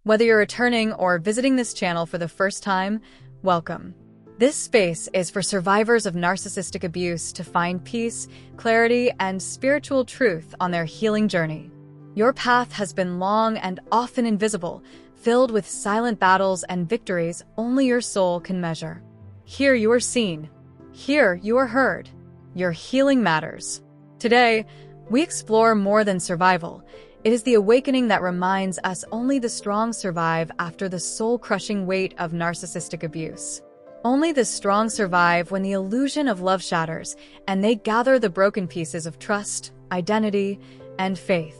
Whether you're returning or visiting this channel for the first time, welcome. This space is for survivors of narcissistic abuse to find peace, clarity, and spiritual truth on their healing journey. Your path has been long and often invisible, filled with silent battles and victories only your soul can measure. Here you are seen. Here you are heard. Your healing matters. Today, we explore more than survival. It is the awakening that reminds us only the strong survive after the soul-crushing weight of narcissistic abuse. Only the strong survive when the illusion of love shatters and they gather the broken pieces of trust, identity, and faith.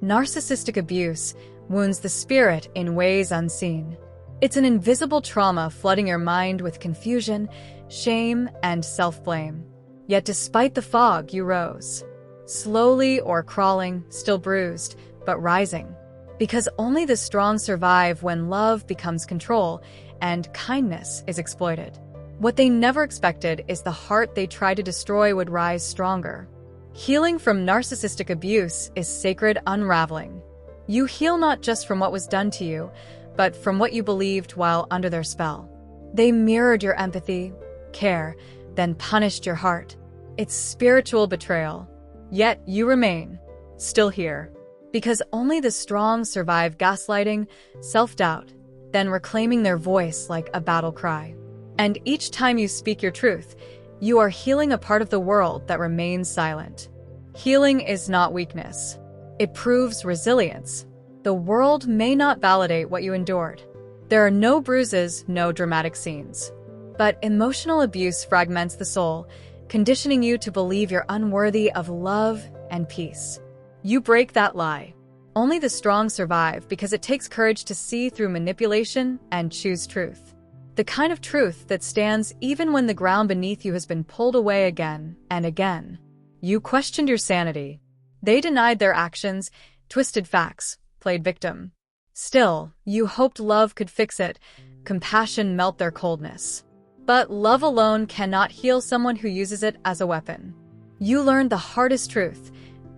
Narcissistic abuse wounds the spirit in ways unseen. It's an invisible trauma flooding your mind with confusion, shame, and self-blame. Yet despite the fog, you rose. Slowly or crawling, still bruised, but rising. Because only the strong survive when love becomes control and kindness is exploited. What they never expected is the heart they tried to destroy would rise stronger. Healing from narcissistic abuse is sacred unraveling. You heal not just from what was done to you, but from what you believed while under their spell. They mirrored your empathy, care, then punished your heart. It's spiritual betrayal. Yet you remain, still here. Because only the strong survive gaslighting, self-doubt, then reclaiming their voice like a battle cry. And each time you speak your truth, you are healing a part of the world that remains silent. Healing is not weakness. It proves resilience. The world may not validate what you endured. There are no bruises, no dramatic scenes. But emotional abuse fragments the soul, conditioning you to believe you're unworthy of love and peace. You break that lie. Only the strong survive because it takes courage to see through manipulation and choose truth. The kind of truth that stands even when the ground beneath you has been pulled away again and again. You questioned your sanity. They denied their actions, twisted facts, played victim. Still, you hoped love could fix it, compassion melt their coldness. But love alone cannot heal someone who uses it as a weapon. You learned the hardest truth.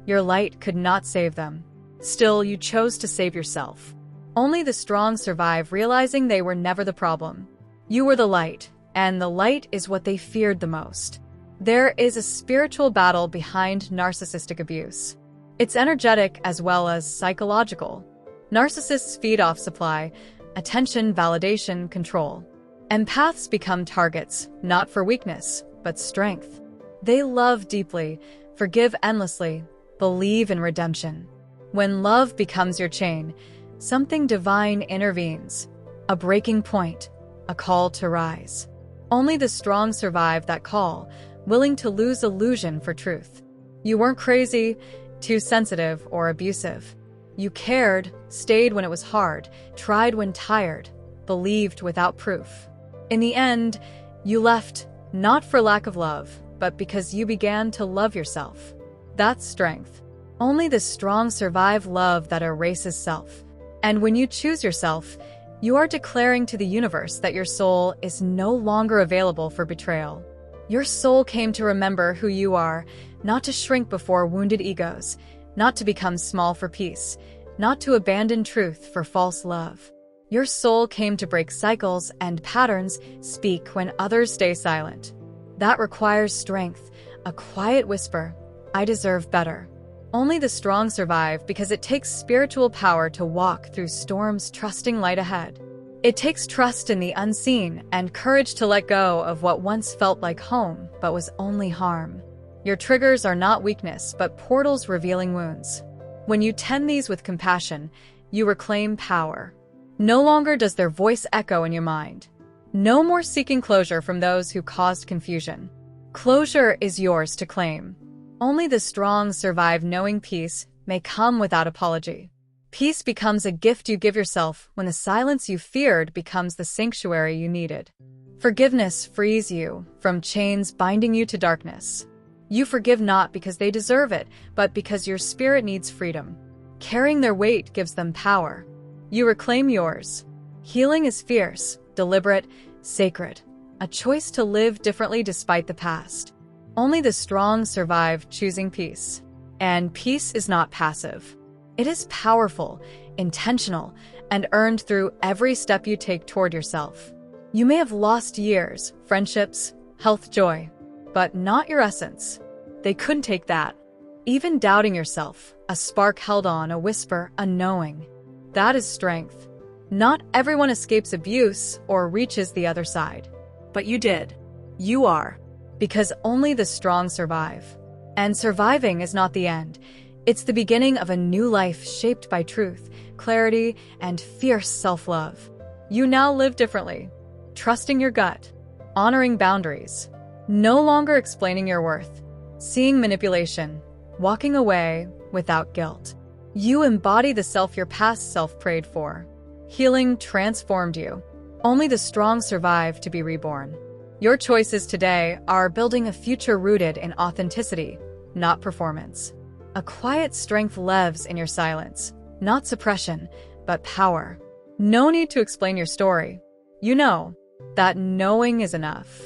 Your light could not save them. Still, you chose to save yourself. Only the strong survive, realizing they were never the problem. You were the light, and the light is what they feared the most. There is a spiritual battle behind narcissistic abuse. It's energetic as well as psychological. Narcissists feed off supply, attention, validation, control. Empaths become targets, not for weakness, but strength. They love deeply, forgive endlessly, believe in redemption. When love becomes your chain, something divine intervenes. A breaking point, a call to rise. Only the strong survive that call, willing to lose illusion for truth. You weren't crazy, too sensitive, or abusive. You cared, stayed when it was hard, tried when tired, believed without proof. In the end, you left, not for lack of love, but because you began to love yourself. That's strength. Only the strong survive love that erases self. And when you choose yourself, you are declaring to the universe that your soul is no longer available for betrayal. Your soul came to remember who you are, not to shrink before wounded egos, not to become small for peace, not to abandon truth for false love. Your soul came to break cycles and patterns, speak when others stay silent. That requires strength, a quiet whisper, I deserve better. Only the strong survive because it takes spiritual power to walk through storms trusting light ahead. It takes trust in the unseen and courage to let go of what once felt like home but was only harm. Your triggers are not weakness but portals revealing wounds. When you tend these with compassion, you reclaim power. No longer does their voice echo in your mind. No more seeking closure from those who caused confusion. Closure is yours to claim. Only the strong survive knowing peace may come without apology. Peace becomes a gift you give yourself when the silence you feared becomes the sanctuary you needed. Forgiveness frees you from chains binding you to darkness. You forgive not because they deserve it, but because your spirit needs freedom. Carrying their weight gives them power. You reclaim yours. Healing is fierce, deliberate, sacred. A choice to live differently despite the past. Only the strong survive choosing peace. And peace is not passive. It is powerful, intentional, and earned through every step you take toward yourself. You may have lost years, friendships, health, joy, but not your essence. They couldn't take that. Even doubting yourself, a spark held on, a whisper, a knowing. That is strength. Not everyone escapes abuse or reaches the other side. But you did. You are. Because only the strong survive. And surviving is not the end. It's the beginning of a new life shaped by truth, clarity, and fierce self-love. You now live differently, trusting your gut, honoring boundaries, no longer explaining your worth, seeing manipulation, walking away without guilt. You embody the self your past self prayed for. Healing transformed you. Only the strong survive to be reborn. Your choices today are building a future rooted in authenticity, not performance. A quiet strength lives in your silence, not suppression, but power. No need to explain your story. You know that knowing is enough.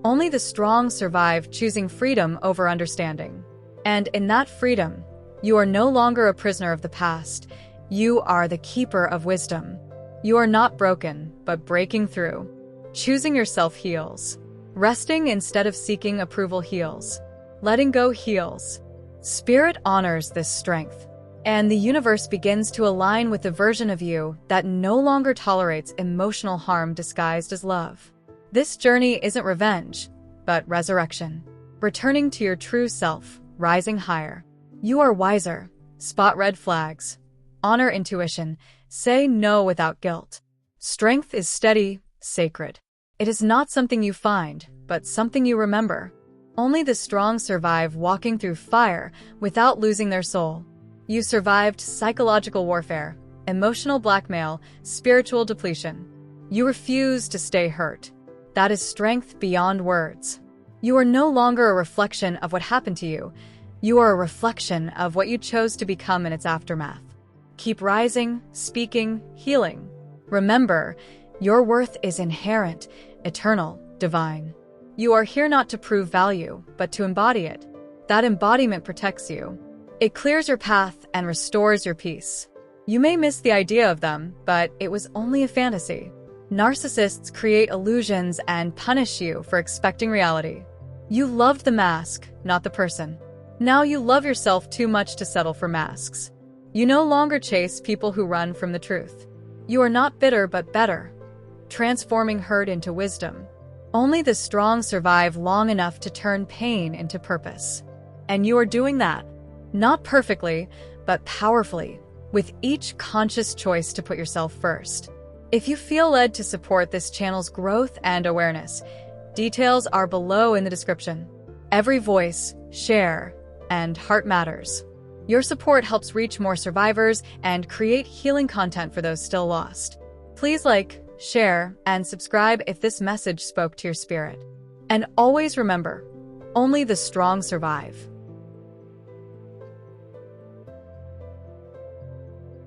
Only the strong survive, choosing freedom over understanding. And in that freedom, you are no longer a prisoner of the past. You are the keeper of wisdom. You are not broken, but breaking through. Choosing yourself heals. Resting instead of seeking approval heals. Letting go heals. Spirit honors this strength, and the universe begins to align with the version of you that no longer tolerates emotional harm disguised as love. This journey isn't revenge, but resurrection. Returning to your true self, rising higher. You are wiser. Spot red flags. Honor intuition. Say no without guilt. Strength is steady, sacred. It is not something you find, but something you remember. Only the strong survive, walking through fire without losing their soul. You survived psychological warfare, emotional blackmail, spiritual depletion. You refuse to stay hurt. That is strength beyond words. You are no longer a reflection of what happened to you. You are a reflection of what you chose to become in its aftermath. Keep rising, speaking, healing. Remember, your worth is inherent, eternal, divine. You are here not to prove value, but to embody it. That embodiment protects you. It clears your path and restores your peace. You may miss the idea of them, but it was only a fantasy. Narcissists create illusions and punish you for expecting reality. You loved the mask, not the person. Now you love yourself too much to settle for masks. You no longer chase people who run from the truth. You are not bitter but better, transforming hurt into wisdom. Only the strong survive long enough to turn pain into purpose. And you are doing that. Not perfectly, but powerfully, with each conscious choice to put yourself first. If you feel led to support this channel's growth and awareness, details are below in the description. Every voice, share, and heart matters. Your support helps reach more survivors and create healing content for those still lost. Please like, share, and subscribe if this message spoke to your spirit. And always remember, only the strong survive.